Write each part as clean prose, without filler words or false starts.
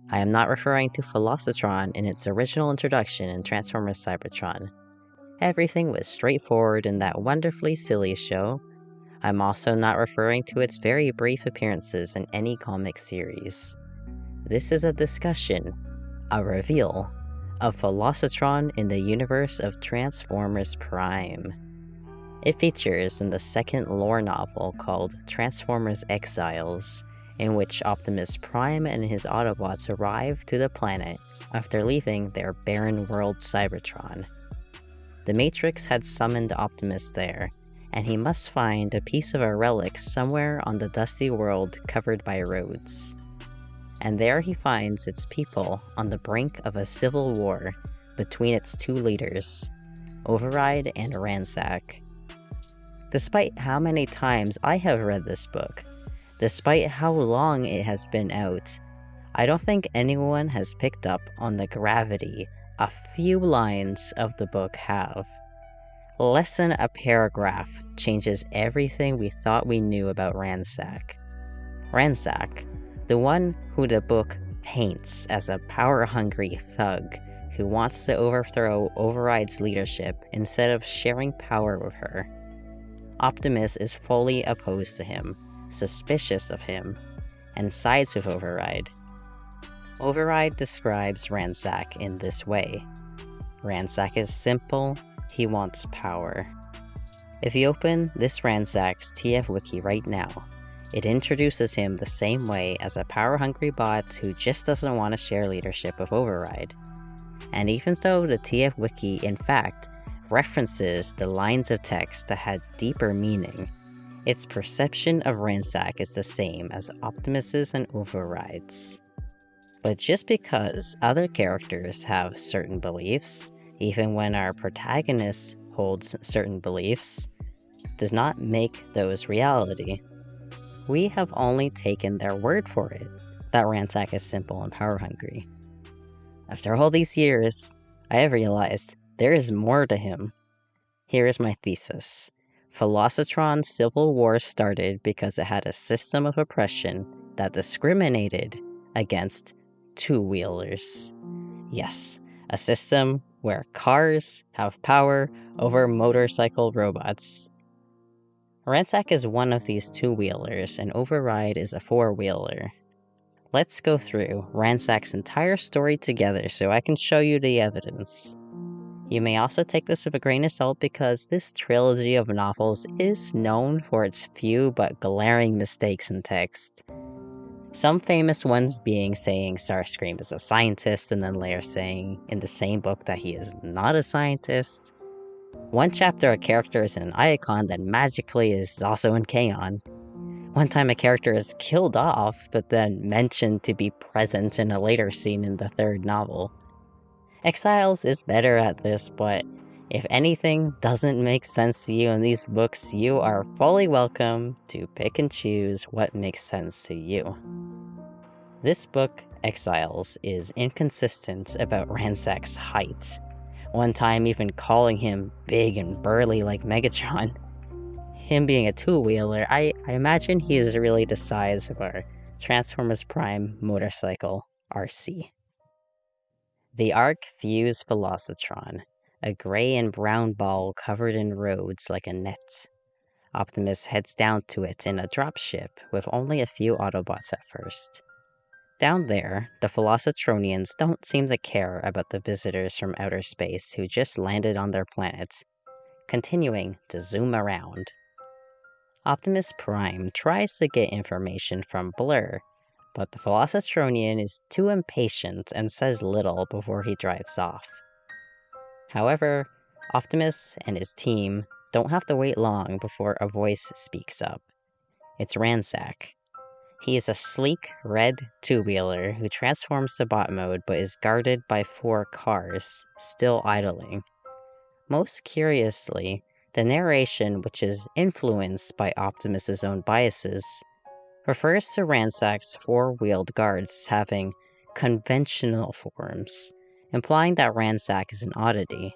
I am not referring to Velocitron in its original introduction in Transformers Cybertron. Everything was straightforward in that wonderfully silly show. I'm also not referring to its very brief appearances in any comic series. This is a discussion, a reveal, of Velocitron in the universe of Transformers Prime. It features in the second lore novel called Transformers Exiles, in which Optimus Prime and his Autobots arrive to the planet after leaving their barren world Cybertron. The Matrix had summoned Optimus there, and he must find a piece of a relic somewhere on the dusty world covered by roads. And there he finds its people on the brink of a civil war between its two leaders, Override and Ransack. Despite how many times I have read this book, despite how long it has been out, I don't think anyone has picked up on the gravity a few lines of the book have. Less than a paragraph changes everything we thought we knew about Ransack. Ransack, the one who the book paints as a power-hungry thug who wants to overthrow Override's leadership instead of sharing power with her. Optimus is fully opposed to him, suspicious of him, and sides with Override. Override describes Ransack in this way. Ransack is simple, he wants power. If you open this Ransack's TF wiki right now, it introduces him the same way as a power-hungry bot who just doesn't want to share leadership with Override. And even though the TF wiki in fact references the lines of text that had deeper meaning, its perception of Ransack is the same as Optimus's and Override's. But just because other characters have certain beliefs, even when our protagonist holds certain beliefs, does not make those reality. We have only taken their word for it, that Ransack is simple and power-hungry. After all these years, I have realized there is more to him. Here is my thesis. Velocitron's civil war started because it had a system of oppression that discriminated against two-wheelers. Yes, a system where cars have power over motorcycle robots. Ransack is one of these two-wheelers, and Override is a four-wheeler. Let's go through Ransack's entire story together so I can show you the evidence. You may also take this with a grain of salt because this trilogy of novels is known for its few but glaring mistakes in text. Some famous ones being saying Starscream is a scientist and then later saying in the same book that he is not a scientist. One chapter a character is an icon that magically is also in K-On! One time a character is killed off, but then mentioned to be present in a later scene in the third novel. Exiles is better at this, but if anything doesn't make sense to you in these books, you are fully welcome to pick and choose what makes sense to you. This book, Exiles, is inconsistent about Ransack's height, one time even calling him big and burly like Megatron. Him being a two-wheeler, I imagine he is really the size of our Transformers Prime motorcycle, RC. The Ark views Velocitron, a gray and brown ball covered in roads like a net. Optimus heads down to it in a dropship with only a few Autobots at first. Down there, the Velocitronians don't seem to care about the visitors from outer space who just landed on their planet, continuing to zoom around. Optimus Prime tries to get information from Blur, but the Velocitronian is too impatient and says little before he drives off. However, Optimus and his team don't have to wait long before a voice speaks up. It's Ransack. He is a sleek, red two-wheeler who transforms to bot mode but is guarded by 4 cars, still idling. Most curiously, the narration, which is influenced by Optimus's own biases, refers to Ransack's 4-wheeled guards having conventional forms, implying that Ransack is an oddity.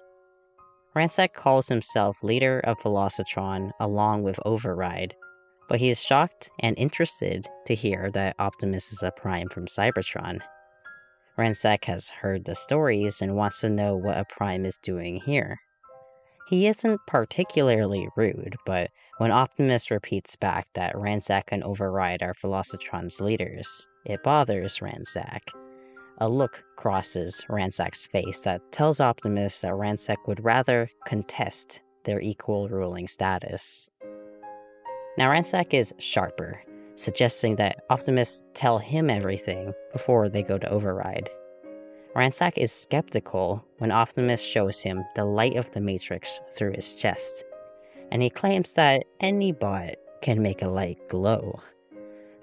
Ransack calls himself leader of Velocitron along with Override, but he is shocked and interested to hear that Optimus is a Prime from Cybertron. Ransack has heard the stories and wants to know what a Prime is doing here. He isn't particularly rude, but when Optimus repeats back that Ransack and Override are Velocitron's leaders, it bothers Ransack. A look crosses Ransack's face that tells Optimus that Ransack would rather contest their equal ruling status. Now Ransack is sharper, suggesting that Optimus tell him everything before they go to Override. Ransack is skeptical when Optimus shows him the light of the Matrix through his chest, and he claims that any bot can make a light glow.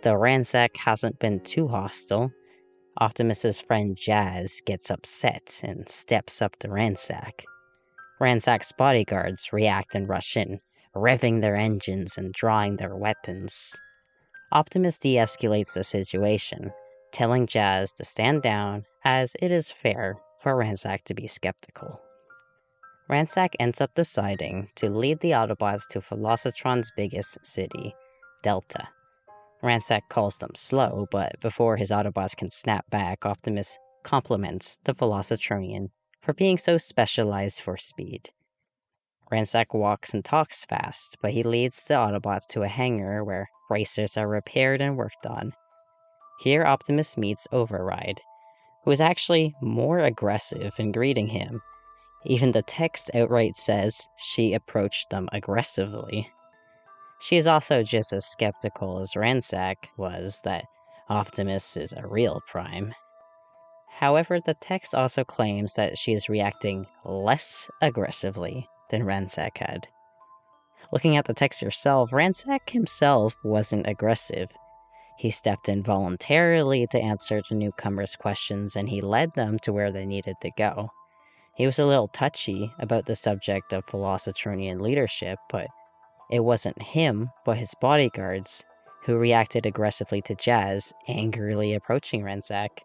Though Ransack hasn't been too hostile, Optimus's friend Jazz gets upset and steps up to Ransack. Ransack's bodyguards react and rush in, revving their engines and drawing their weapons. Optimus de-escalates the situation, telling Jazz to stand down, as it is fair for Ransack to be skeptical. Ransack ends up deciding to lead the Autobots to Velocitron's biggest city, Delta. Ransack calls them slow, but before his Autobots can snap back, Optimus compliments the Velocitronian for being so specialized for speed. Ransack walks and talks fast, but he leads the Autobots to a hangar where racers are repaired and worked on. Here Optimus meets Override, who is actually more aggressive in greeting him. Even the text outright says she approached them aggressively. She is also just as skeptical as Ransack was that Optimus is a real Prime. However, the text also claims that she is reacting less aggressively than Ransack had. Looking at the text yourself, Ransack himself wasn't aggressive. He stepped in voluntarily to answer the newcomers' questions, and he led them to where they needed to go. He was a little touchy about the subject of Velocitronian leadership, but it wasn't him, but his bodyguards, who reacted aggressively to Jazz angrily approaching Ransack.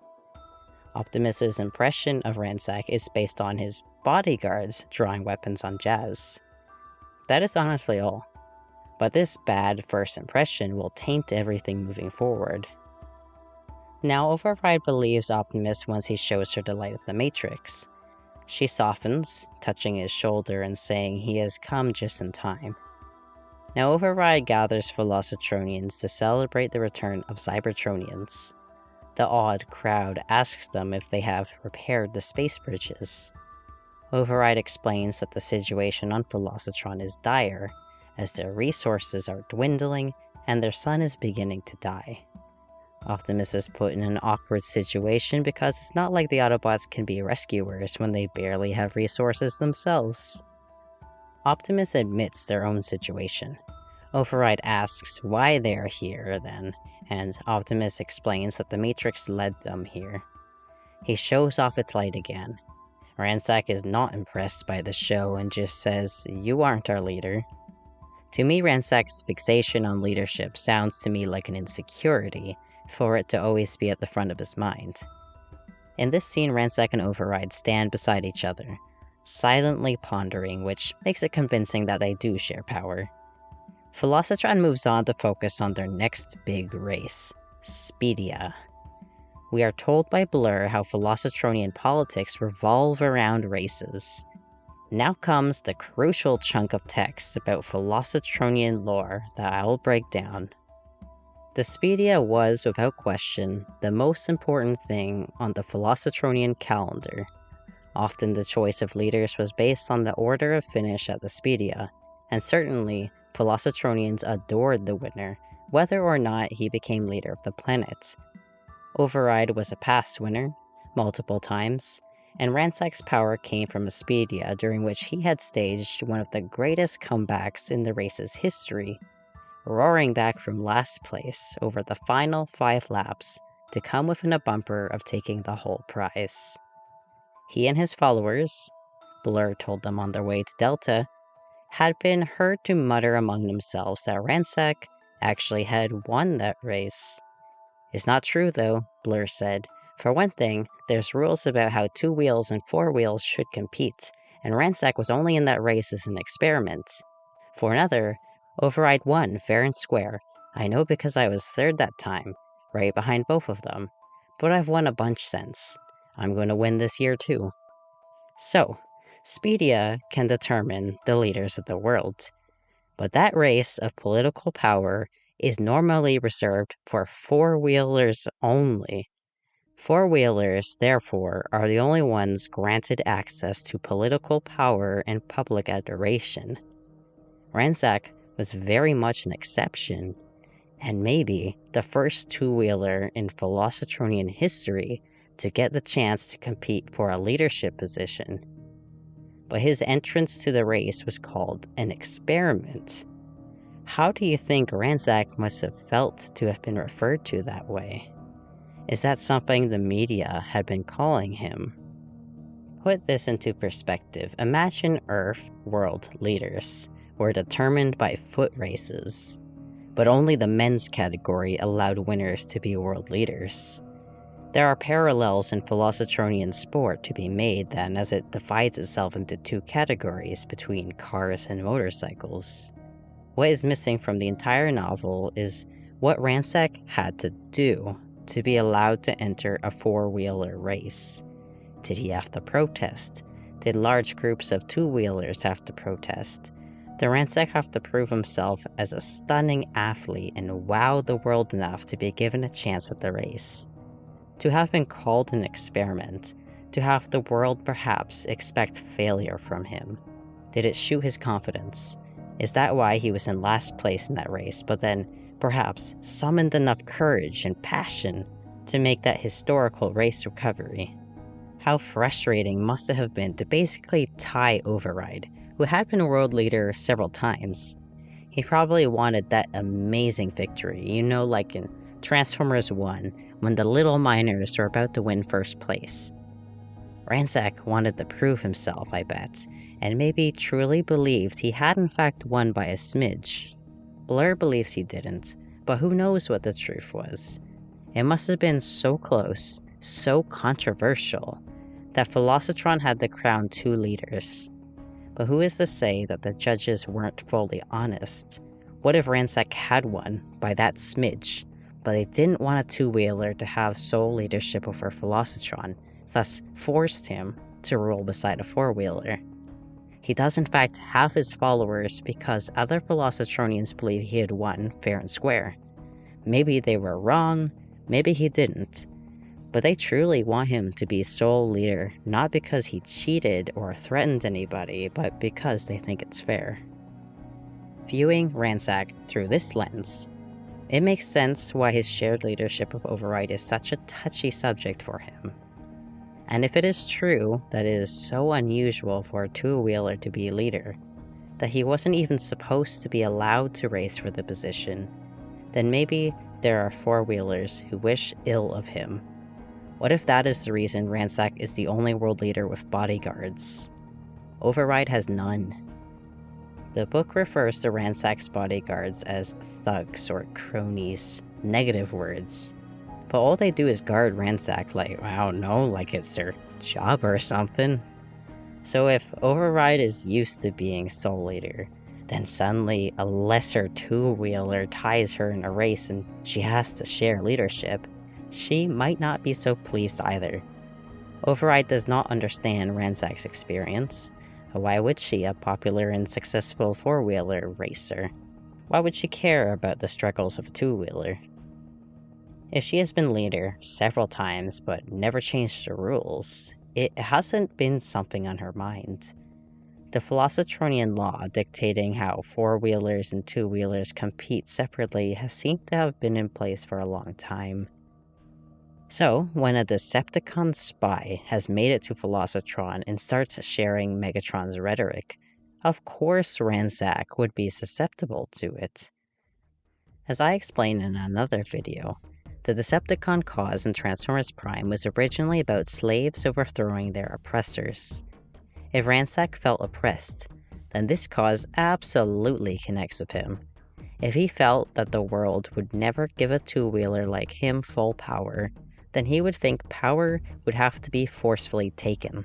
Optimus's impression of Ransack is based on his bodyguards drawing weapons on Jazz. That is honestly all. But this bad first impression will taint everything moving forward. Now Override believes Optimus once he shows her the light of the Matrix. She softens, touching his shoulder and saying he has come just in time. Now Override gathers Velocitronians to celebrate the return of Cybertronians. The awed crowd asks them if they have repaired the space bridges. Override explains that the situation on Velocitron is dire, as their resources are dwindling and their sun is beginning to die. Optimus is put in an awkward situation because it's not like the Autobots can be rescuers when they barely have resources themselves. Optimus admits their own situation. Override asks why they are here then, and Optimus explains that the Matrix led them here. He shows off its light again. Ransack is not impressed by the show and just says, "You aren't our leader." To me, Ransack's fixation on leadership sounds to me like an insecurity for it to always be at the front of his mind. In this scene, Ransack and Override stand beside each other, silently pondering, which makes it convincing that they do share power. Velocitron moves on to focus on their next big race, Speedia. We are told by Blur how Velocitronian politics revolve around races. Now comes the crucial chunk of text about Velocitronian lore that I will break down. The Speedia was, without question, the most important thing on the Velocitronian calendar. Often the choice of leaders was based on the order of finish at the Speedia, and certainly Velocitronians adored the winner, whether or not he became leader of the planet. Override was a past winner, multiple times, and Ransack's power came from a Speedia during which he had staged one of the greatest comebacks in the race's history, roaring back from last place over the final 5 laps to come within a bumper of taking the whole prize. He and his followers, Blur told them on their way to Delta, had been heard to mutter among themselves that Ransack actually had won that race. "It's not true though," Blur said. "For one thing, there's rules about how 2 wheels and 4 wheels should compete, and Ransack was only in that race as an experiment. For another, Override won fair and square. I know because I was 3rd that time, right behind both of them. But I've won a bunch since. I'm going to win this year too. So, Speedia can determine the leaders of the world, but that race of political power is normally reserved for four-wheelers only. Four-wheelers, therefore, are the only ones granted access to political power and public adoration. Ransack was very much an exception, and maybe the first two-wheeler in Velocitronian history to get the chance to compete for a leadership position. But his entrance to the race was called an experiment. How do you think Ransack must have felt to have been referred to that way? Is that something the media had been calling him? Put this into perspective. Imagine Earth world leaders were determined by foot races, but only the men's category allowed winners to be world leaders. There are parallels in Velocitronian sport to be made then, as it divides itself into two categories between cars and motorcycles. What is missing from the entire novel is what Ransack had to do to be allowed to enter a four-wheeler race. Did he have to protest? Did large groups of two-wheelers have to protest? Did Ransack have to prove himself as a stunning athlete and wow the world enough to be given a chance at the race? To have been called an experiment, to have the world perhaps expect failure from him. Did it shoot his confidence? Is that why he was in last place in that race, but then perhaps summoned enough courage and passion to make that historical race recovery? How frustrating must it have been to basically tie Override, who had been world leader several times. He probably wanted that amazing victory, like in Transformers 1, when the little miners were about to win first place. Ransack wanted to prove himself, I bet, and maybe truly believed he had in fact won by a smidge. Blur believes he didn't, but who knows what the truth was. It must have been so close, so controversial, that Velocitron had to crown two leaders. But who is to say that the judges weren't fully honest? What if Ransack had won by that smidge, but they didn't want a two-wheeler to have sole leadership over Velocitron, thus forced him to rule beside a four-wheeler? He does in fact have his followers because other Velocitronians believe he had won fair and square. Maybe they were wrong, maybe he didn't, but they truly want him to be sole leader, not because he cheated or threatened anybody, but because they think it's fair. Viewing Ransack through this lens, it makes sense why his shared leadership of Override is such a touchy subject for him. And if it is true that it is so unusual for a two-wheeler to be leader, that he wasn't even supposed to be allowed to race for the position, then maybe there are four-wheelers who wish ill of him. What if that is the reason Ransack is the only world leader with bodyguards? Override has none. The book refers to Ransack's bodyguards as thugs or cronies, negative words. But all they do is guard Ransack like it's their job or something. So if Override is used to being sole leader, then suddenly a lesser two-wheeler ties her in a race and she has to share leadership, she might not be so pleased either. Override does not understand Ransack's experience. Why would she, a popular and successful four-wheeler racer? Why would she care about the struggles of a two-wheeler? If she has been leader several times but never changed the rules, it hasn't been something on her mind. The Velocitronian law dictating how four-wheelers and two-wheelers compete separately has seemed to have been in place for a long time. So, when a Decepticon spy has made it to Velocitron and starts sharing Megatron's rhetoric, of course Ransack would be susceptible to it. As I explained in another video, the Decepticon cause in Transformers Prime was originally about slaves overthrowing their oppressors. If Ransack felt oppressed, then this cause absolutely connects with him. If he felt that the world would never give a two-wheeler like him full power, then he would think power would have to be forcefully taken.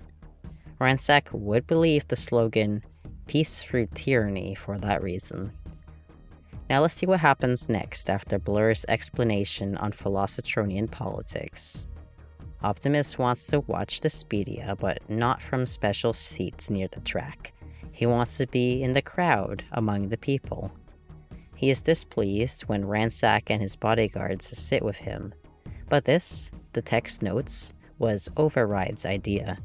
Ransack would believe the slogan, "Peace through tyranny," for that reason. Now let's see what happens next after Blur's explanation on Velocitronian politics. Optimus wants to watch the Speedia, but not from special seats near the track. He wants to be in the crowd, among the people. He is displeased when Ransack and his bodyguards sit with him. But this, the text notes, was Override's idea.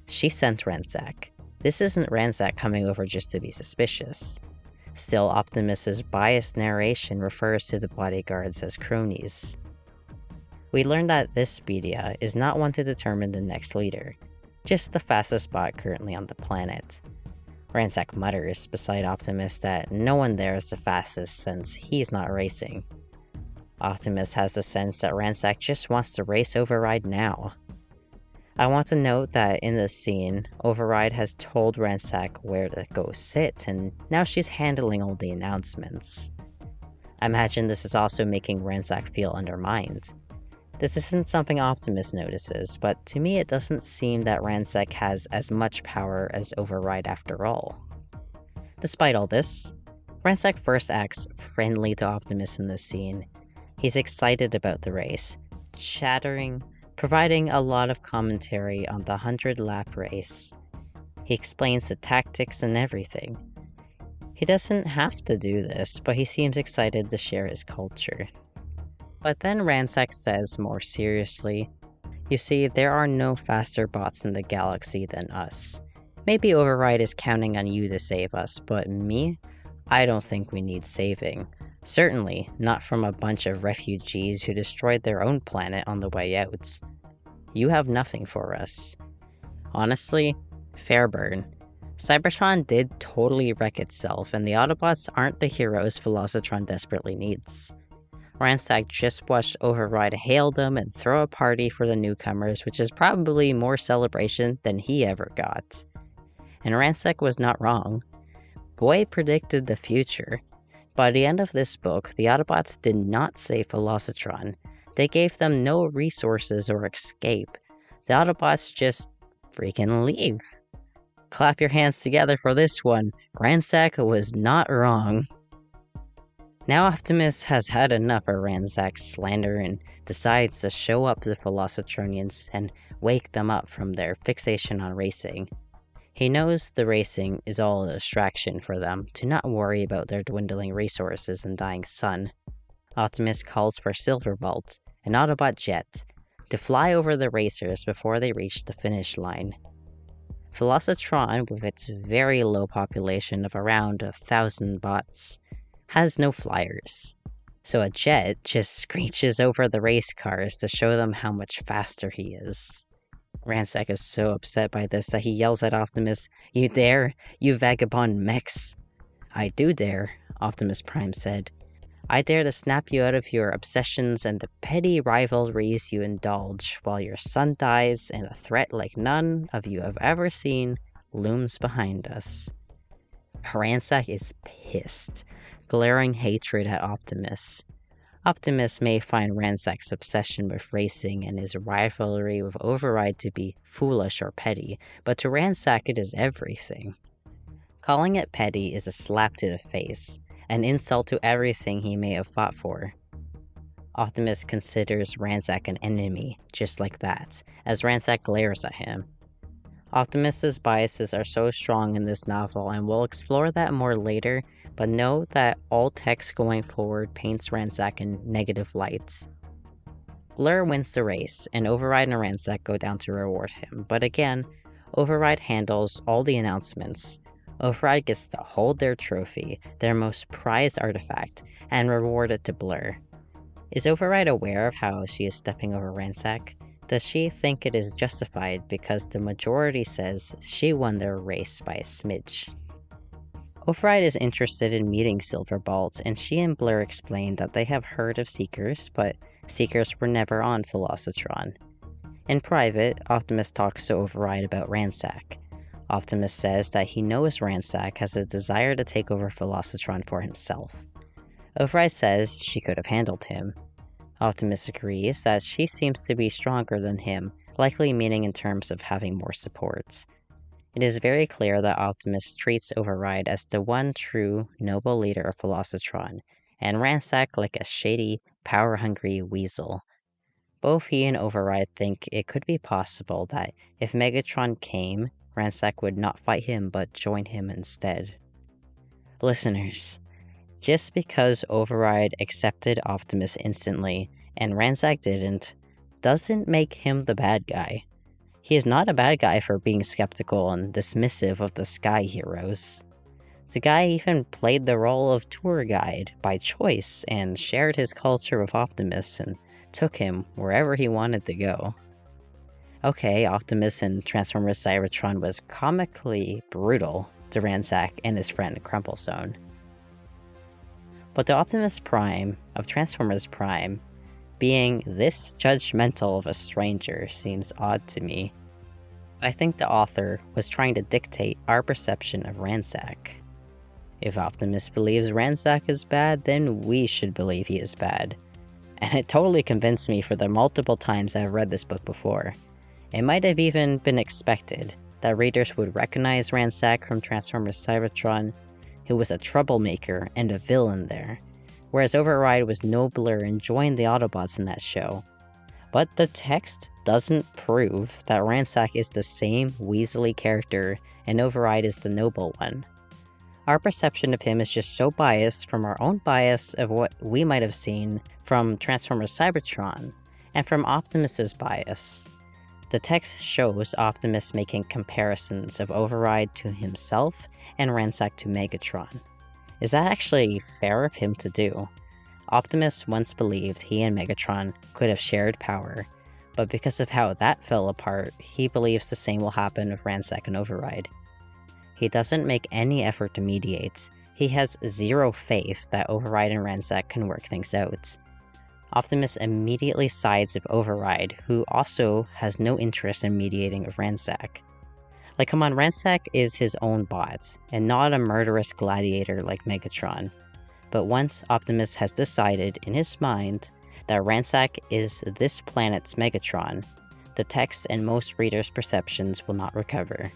She sent Ransack. This isn't Ransack coming over just to be suspicious. Still, Optimus's biased narration refers to the bodyguards as cronies. We learn that this Speedia is not one to determine the next leader, just the fastest bot currently on the planet. Ransack mutters beside Optimus that no one there is the fastest since he's not racing. Optimus has the sense that Ransack just wants to race Override now. I want to note that in this scene, Override has told Ransack where to go sit, and now she's handling all the announcements. I imagine this is also making Ransack feel undermined. This isn't something Optimus notices, but to me it doesn't seem that Ransack has as much power as Override after all. Despite all this, Ransack first acts friendly to Optimus in this scene. He's excited about the race, chattering, providing a lot of commentary on the 100-lap race. He explains the tactics and everything. He doesn't have to do this, but he seems excited to share his culture. But then Ransack says more seriously, "You see, there are no faster bots in the galaxy than us. Maybe Override is counting on you to save us, but me? I don't think we need saving. Certainly not from a bunch of refugees who destroyed their own planet on the way out. You have nothing for us." Honestly, fair burn. Cybertron did totally wreck itself, and the Autobots aren't the heroes Velocitron desperately needs. Ransack just watched Override hail them and throw a party for the newcomers, which is probably more celebration than he ever got. And Ransack was not wrong. Boy predicted the future. By the end of this book, the Autobots did not save Velocitron. They gave them no resources or escape. The Autobots just freaking leave. Clap your hands together for this one. Ransack was not wrong. Now Optimus has had enough of Ransack's slander and decides to show up the Velocitronians and wake them up from their fixation on racing. He knows the racing is all a distraction for them to not worry about their dwindling resources and dying sun. Optimus calls for Silverbolt, an Autobot jet, to fly over the racers before they reach the finish line. Velocitron, with its very low population of around 1,000 bots, has no flyers, so a jet just screeches over the race cars to show them how much faster he is. Ransack is so upset by this that he yells at Optimus, "You dare, you vagabond mechs!" "I do dare," Optimus Prime said. "I dare to snap you out of your obsessions and the petty rivalries you indulge while your son dies and a threat like none of you have ever seen looms behind us." Ransack is pissed, glaring hatred at Optimus. Optimus may find Ransack's obsession with racing and his rivalry with Override to be foolish or petty, but to Ransack it is everything. Calling it petty is a slap to the face, an insult to everything he may have fought for. Optimus considers Ransack an enemy, just like that, as Ransack glares at him. Optimus's biases are so strong in this novel, and we'll explore that more later, but know that all text going forward paints Ransack in negative lights. Blur wins the race, and Override and Ransack go down to reward him, but again, Override handles all the announcements. Override gets to hold their trophy, their most prized artifact, and reward it to Blur. Is Override aware of how she is stepping over Ransack? Does she think it is justified because the majority says she won their race by a smidge? Override is interested in meeting Silverbolt, and she and Blur explain that they have heard of Seekers, but Seekers were never on Velocitron. In private, Optimus talks to Override about Ransack. Optimus says that he knows Ransack has a desire to take over Velocitron for himself. Override says she could have handled him. Optimus agrees that she seems to be stronger than him, likely meaning in terms of having more support. It is very clear that Optimus treats Override as the one true, noble leader of Velocitron, and Ransack like a shady, power-hungry weasel. Both he and Override think it could be possible that if Megatron came, Ransack would not fight him but join him instead. Listeners, just because Override accepted Optimus instantly and Ransack didn't, doesn't make him the bad guy. He is not a bad guy for being skeptical and dismissive of the Sky Heroes. The guy even played the role of tour guide by choice and shared his culture with Optimus and took him wherever he wanted to go. Okay, Optimus in Transformers Cybertron was comically brutal to Ransack and his friend Crumplezone. But the Optimus Prime of Transformers Prime being this judgmental of a stranger seems odd to me. I think the author was trying to dictate our perception of Ransack. If Optimus believes Ransack is bad, then we should believe he is bad. And it totally convinced me for the multiple times I've read this book before. It might have even been expected that readers would recognize Ransack from Transformers Cybertron, who was a troublemaker and a villain there, whereas Override was nobler and joined the Autobots in that show. But the text doesn't prove that Ransack is the same weaselly character and Override is the noble one. Our perception of him is just so biased from our own bias of what we might have seen from Transformers Cybertron, and from Optimus's bias. The text shows Optimus making comparisons of Override to himself and Ransack to Megatron. Is that actually fair of him to do? Optimus once believed he and Megatron could have shared power, but because of how that fell apart, he believes the same will happen with Ransack and Override. He doesn't make any effort to mediate. He has zero faith that Override and Ransack can work things out. Optimus immediately sides with Override, who also has no interest in mediating with Ransack. Like, come on, Ransack is his own bot, and not a murderous gladiator like Megatron. But once Optimus has decided in his mind that Ransack is this planet's Megatron, the text and most readers' perceptions will not recover.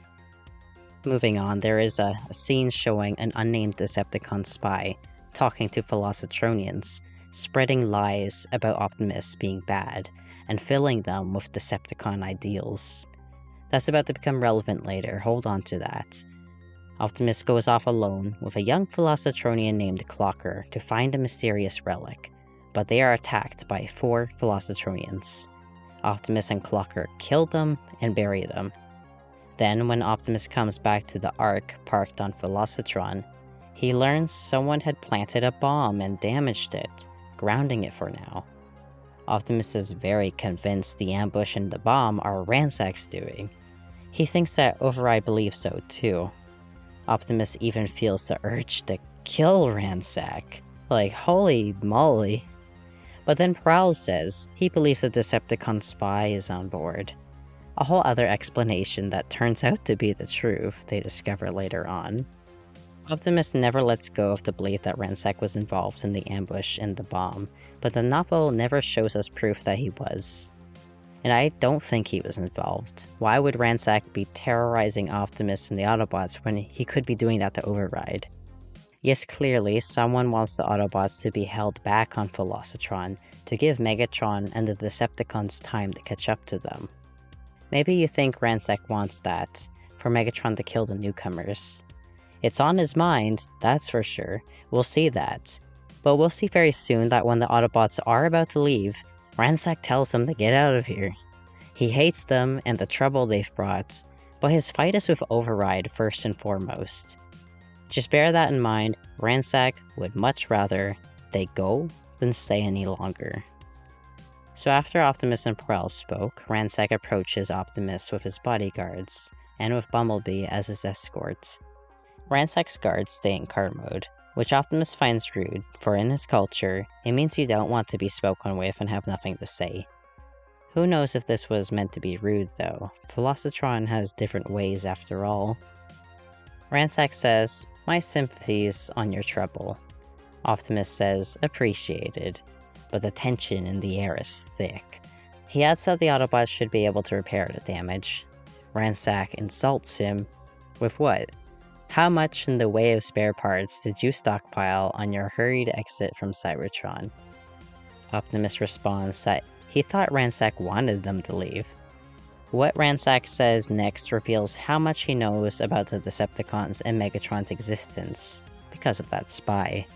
Moving on, there is a scene showing an unnamed Decepticon spy talking to Velocitronians, spreading lies about Optimus being bad, and filling them with Decepticon ideals. That's about to become relevant later, hold on to that. Optimus goes off alone with a young Velocitronian named Clocker to find a mysterious relic, but they are attacked by 4 Velocitronians. Optimus and Clocker kill them and bury them. Then, when Optimus comes back to the Ark parked on Velocitron, he learns someone had planted a bomb and damaged it, grounding it for now. Optimus is very convinced the ambush and the bomb are Ransack's doing. He thinks that Override believes so too. Optimus even feels the urge to kill Ransack. Like, holy moly. But then Prowl says he believes the Decepticon spy is on board. A whole other explanation that turns out to be the truth, they discover later on. Optimus never lets go of the belief that Ransack was involved in the ambush and the bomb, but the novel never shows us proof that he was. And I don't think he was involved. Why would Ransack be terrorizing Optimus and the Autobots when he could be doing that to Override? Yes, clearly, someone wants the Autobots to be held back on Velocitron to give Megatron and the Decepticons time to catch up to them. Maybe you think Ransack wants that, for Megatron to kill the newcomers. It's on his mind, that's for sure, we'll see that. But we'll see very soon that when the Autobots are about to leave, Ransack tells them to get out of here. He hates them and the trouble they've brought, but his fight is with Override first and foremost. Just bear that in mind, Ransack would much rather they go than stay any longer. So after Optimus and Prowl spoke, Ransack approaches Optimus with his bodyguards, and with Bumblebee as his escorts. Ransack's guards stay in car mode, which Optimus finds rude, for in his culture, it means you don't want to be spoken with and have nothing to say. Who knows if this was meant to be rude though, Velocitron has different ways after all. Ransack says, "My sympathies on your trouble." Optimus says, "Appreciated," but the tension in the air is thick. He adds that the Autobots should be able to repair the damage. Ransack insults him with what? How much in the way of spare parts did you stockpile on your hurried exit from Cybertron? Optimus responds that he thought Ransack wanted them to leave. What Ransack says next reveals how much he knows about the Decepticons and Megatron's existence because of that spy.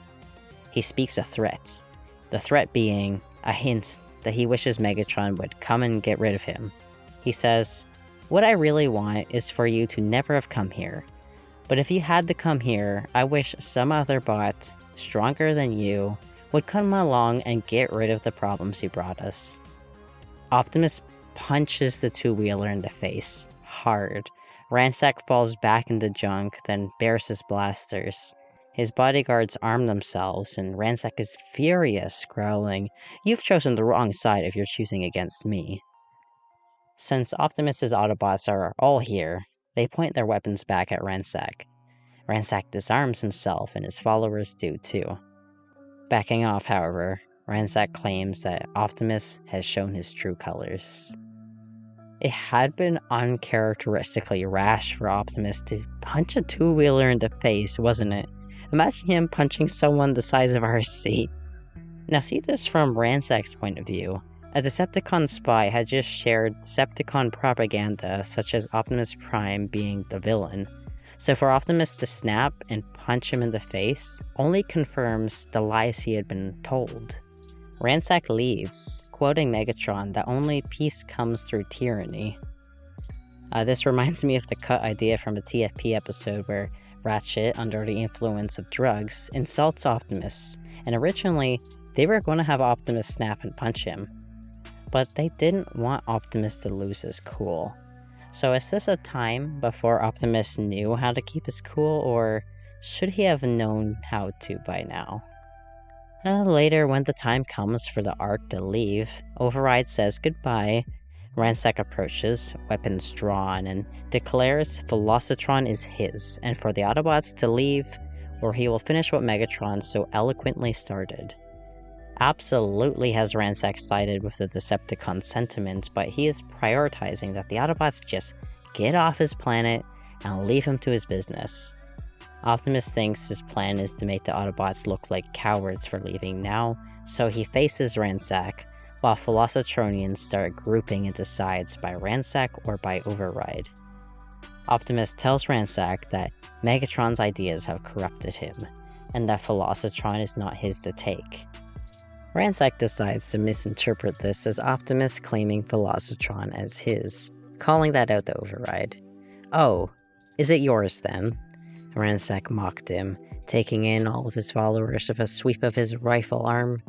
He speaks a threat, the threat being a hint that he wishes Megatron would come and get rid of him. He says, "What I really want is for you to never have come here. But if you had to come here, I wish some other bot, stronger than you, would come along and get rid of the problems you brought us." Optimus punches the two-wheeler in the face, hard. Ransack falls back in the junk, then bares his blasters. His bodyguards arm themselves, and Ransack is furious, growling, "You've chosen the wrong side if you're choosing against me." Since Optimus's Autobots are all here, they point their weapons back at Ransack. Ransack disarms himself, and his followers do too. Backing off, however, Ransack claims that Optimus has shown his true colors. It had been uncharacteristically rash for Optimus to punch a two-wheeler in the face, wasn't it? Imagine him punching someone the size of our seat. Now see this from Ransack's point of view. A Decepticon spy had just shared Decepticon propaganda, such as Optimus Prime being the villain. So for Optimus to snap and punch him in the face only confirms the lies he had been told. Ransack leaves, quoting Megatron that only peace comes through tyranny. This reminds me of the cut idea from a TFP episode where Ratchet, under the influence of drugs, insults Optimus, and originally they were going to have Optimus snap and punch him. But they didn't want Optimus to lose his cool. So is this a time before Optimus knew how to keep his cool, or should he have known how to by now? Later, when the time comes for the Ark to leave, Override says goodbye. Ransack approaches, weapons drawn, and declares Velocitron is his, and for the Autobots to leave, or he will finish what Megatron so eloquently started. Absolutely has Ransack sided with the Decepticon sentiment, but he is prioritizing that the Autobots just get off his planet and leave him to his business. Optimus thinks his plan is to make the Autobots look like cowards for leaving now, so he faces Ransack, while Velocitronians start grouping into sides by Ransack or by Override. Optimus tells Ransack that Megatron's ideas have corrupted him, and that Velocitron is not his to take. Ransack decides to misinterpret this as Optimus claiming Velocitron as his, calling that out to Override. "Oh, is it yours then?" Ransack mocked him, taking in all of his followers with a sweep of his rifle arm.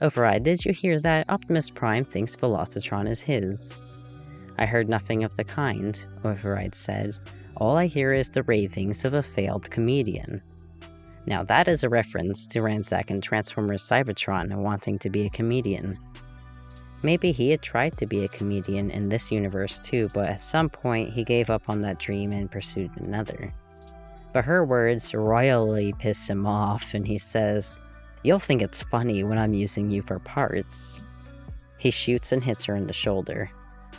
"Override, did you hear that? Optimus Prime thinks Velocitron is his." "I heard nothing of the kind," Override said. "All I hear is the ravings of a failed comedian." Now that is a reference to Ransack and Transformers Cybertron wanting to be a comedian. Maybe he had tried to be a comedian in this universe too, but at some point he gave up on that dream and pursued another. But her words royally piss him off, and he says, "You'll think it's funny when I'm using you for parts." He shoots and hits her in the shoulder.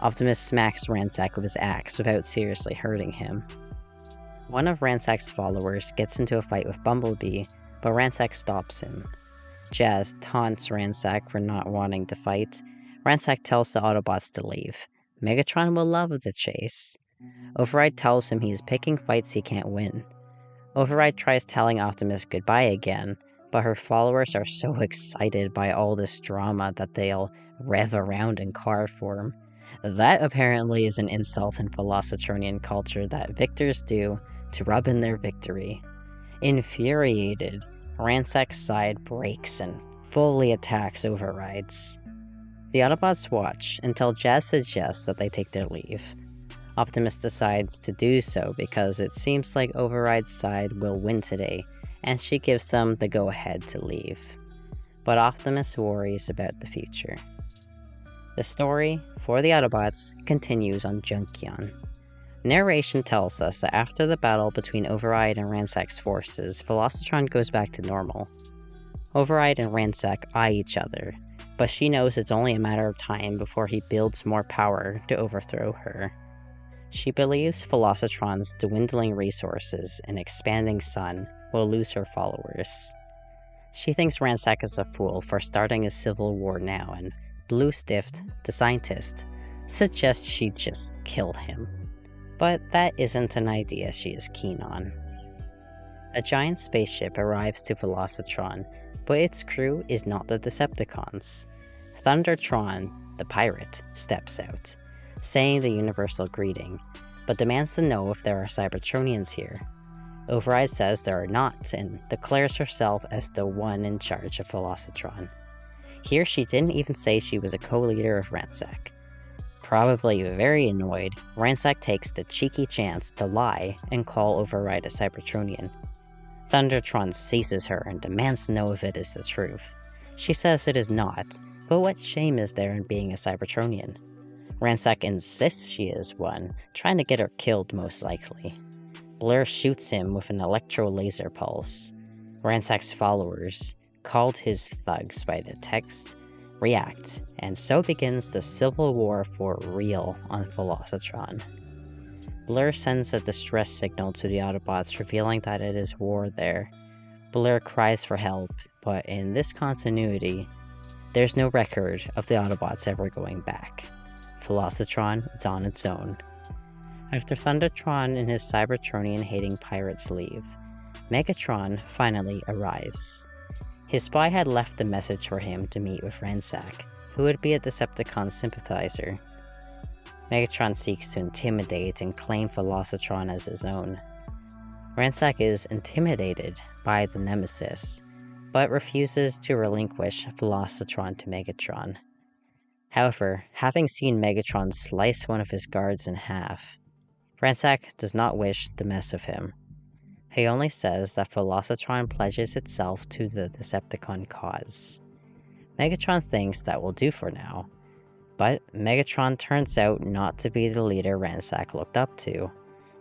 Optimus smacks Ransack with his axe without seriously hurting him. One of Ransack's followers gets into a fight with Bumblebee, but Ransack stops him. Jazz taunts Ransack for not wanting to fight. Ransack tells the Autobots to leave. Megatron will love the chase. Override tells him he is picking fights he can't win. Override tries telling Optimus goodbye again, but her followers are so excited by all this drama that they'll rev around in car form. That apparently is an insult in Velocitronian culture that victors do to rub in their victory. Infuriated, Ransack's side breaks and fully attacks Override's. The Autobots watch until Jazz suggests that they take their leave. Optimus decides to do so because it seems like Override's side will win today, and she gives them the go-ahead to leave. But Optimus worries about the future. The story, for the Autobots, continues on Junkion. Narration tells us that after the battle between Override and Ransack's forces, Velocitron goes back to normal. Override and Ransack eye each other, but she knows it's only a matter of time before he builds more power to overthrow her. She believes Velocitron's dwindling resources and expanding sun will lose her followers. She thinks Ransack is a fool for starting a civil war now and Bluestift, the scientist, suggests she just kill him. But that isn't an idea she is keen on. A giant spaceship arrives to Velocitron, but its crew is not the Decepticons. Thundertron, the pirate, steps out, saying the universal greeting, but demands to know if there are Cybertronians here. Override says there are not, and declares herself as the one in charge of Velocitron. Here she didn't even say she was a co-leader of Ransack. Probably very annoyed, Ransack takes the cheeky chance to lie and call Override a Cybertronian. Thundertron seizes her and demands to know if it is the truth. She says it is not, but what shame is there in being a Cybertronian? Ransack insists she is one, trying to get her killed most likely. Blur shoots him with an electro-laser pulse. Ransack's followers, called his thugs by the text, react, and so begins the civil war for real on Velocitron. Blur sends a distress signal to the Autobots revealing that it is war there. Blur cries for help, but in this continuity, there's no record of the Autobots ever going back. Velocitron is on its own. After Thundertron and his Cybertronian-hating pirates leave, Megatron finally arrives. His spy had left a message for him to meet with Ransack, who would be a Decepticon sympathizer. Megatron seeks to intimidate and claim Velocitron as his own. Ransack is intimidated by the Nemesis, but refuses to relinquish Velocitron to Megatron. However, having seen Megatron slice one of his guards in half, Ransack does not wish to mess with him. He only says that Velocitron pledges itself to the Decepticon cause. Megatron thinks that will do for now, but Megatron turns out not to be the leader Ransack looked up to.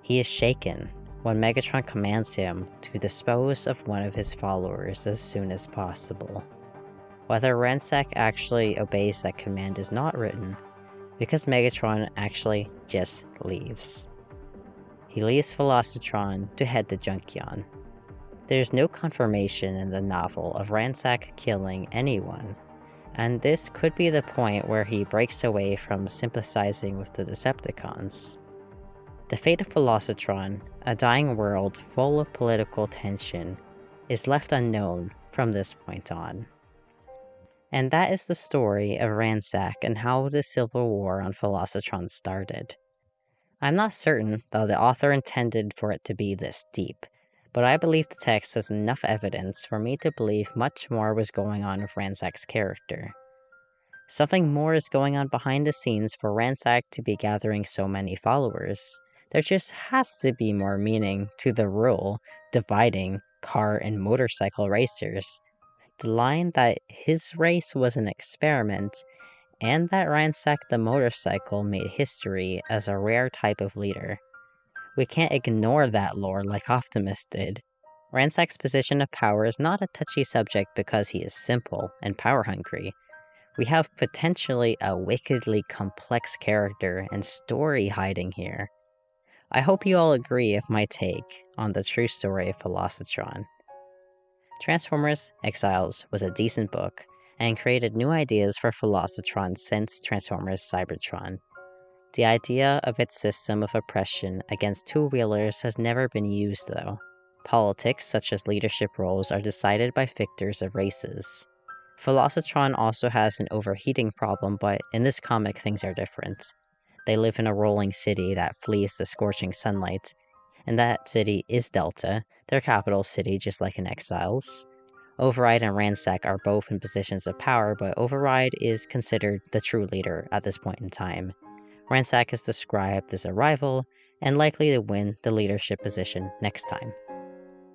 He is shaken when Megatron commands him to dispose of one of his followers as soon as possible. Whether Ransack actually obeys that command is not written, because Megatron actually just leaves. He leaves Velocitron to head to Junkion. There's no confirmation in the novel of Ransack killing anyone, and this could be the point where he breaks away from sympathizing with the Decepticons. The fate of Velocitron, a dying world full of political tension, is left unknown from this point on. And that is the story of Ransack and how the Civil War on Velocitron started. I'm not certain that the author intended for it to be this deep, but I believe the text has enough evidence for me to believe much more was going on with Ransack's character. Something more is going on behind the scenes for Ransack to be gathering so many followers. There just has to be more meaning to the rule dividing car and motorcycle racers. The line that his race was an experiment, and that Ransack the motorcycle made history as a rare type of leader. We can't ignore that lore like Optimus did. Ransack's position of power is not a touchy subject because he is simple and power-hungry. We have potentially a wickedly complex character and story hiding here. I hope you all agree with my take on the true story of Velocitron. Transformers Exiles was a decent book, and created new ideas for Velocitron since Transformers Cybertron. The idea of its system of oppression against two-wheelers has never been used though. Politics such as leadership roles are decided by victors of races. Velocitron also has an overheating problem, but in this comic things are different. They live in a rolling city that flees the scorching sunlight, and that city is Delta, their capital city just like in Exiles. Override and Ransack are both in positions of power, but Override is considered the true leader at this point in time. Ransack is described as a rival, and likely to win the leadership position next time.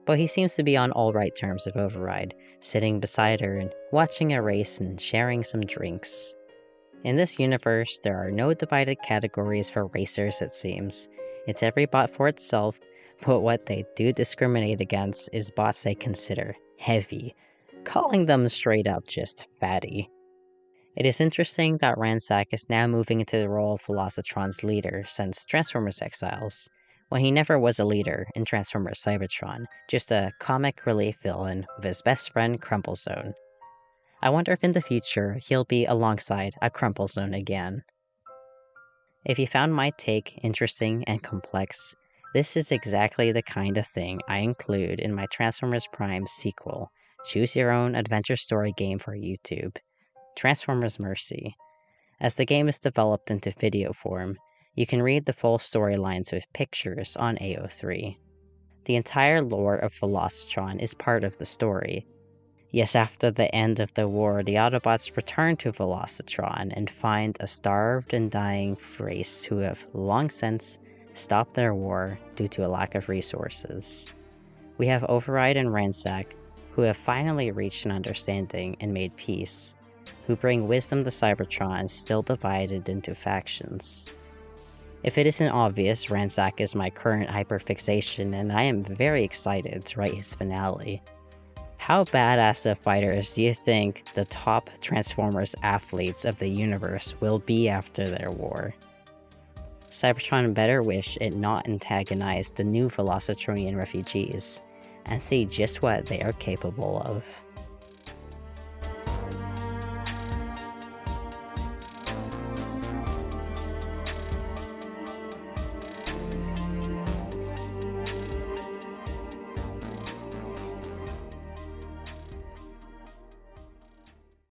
But he seems to be on alright terms with Override, sitting beside her and watching a race and sharing some drinks. In this universe, there are no divided categories for racers it seems. It's every bot for itself, but what they do discriminate against is bots they consider heavy, calling them straight up just fatty. It is interesting that Ransack is now moving into the role of Velocitron's leader since Transformers Exiles, when he never was a leader in Transformers Cybertron, just a comic relief villain with his best friend Crumplezone. I wonder if in the future he'll be alongside a Crumple Zone again. If you found my take interesting and complex, this is exactly the kind of thing I include in my Transformers Prime sequel, choose your own adventure story game for YouTube, Transformers Mercy. As the game is developed into video form, you can read the full storylines with pictures on AO3. The entire lore of Velocitron is part of the story. Yes, after the end of the war, the Autobots return to Velocitron and find a starved and dying race who have long since stopped their war due to a lack of resources. We have Override and Ransack, who have finally reached an understanding and made peace, who bring wisdom to Cybertron still divided into factions. If it isn't obvious, Ransack is my current hyperfixation, and I am very excited to write his finale. How badass of fighters do you think the top Transformers athletes of the universe will be after their war? Cybertron better wish it not antagonized the new Velocitronian refugees, and see just what they are capable of.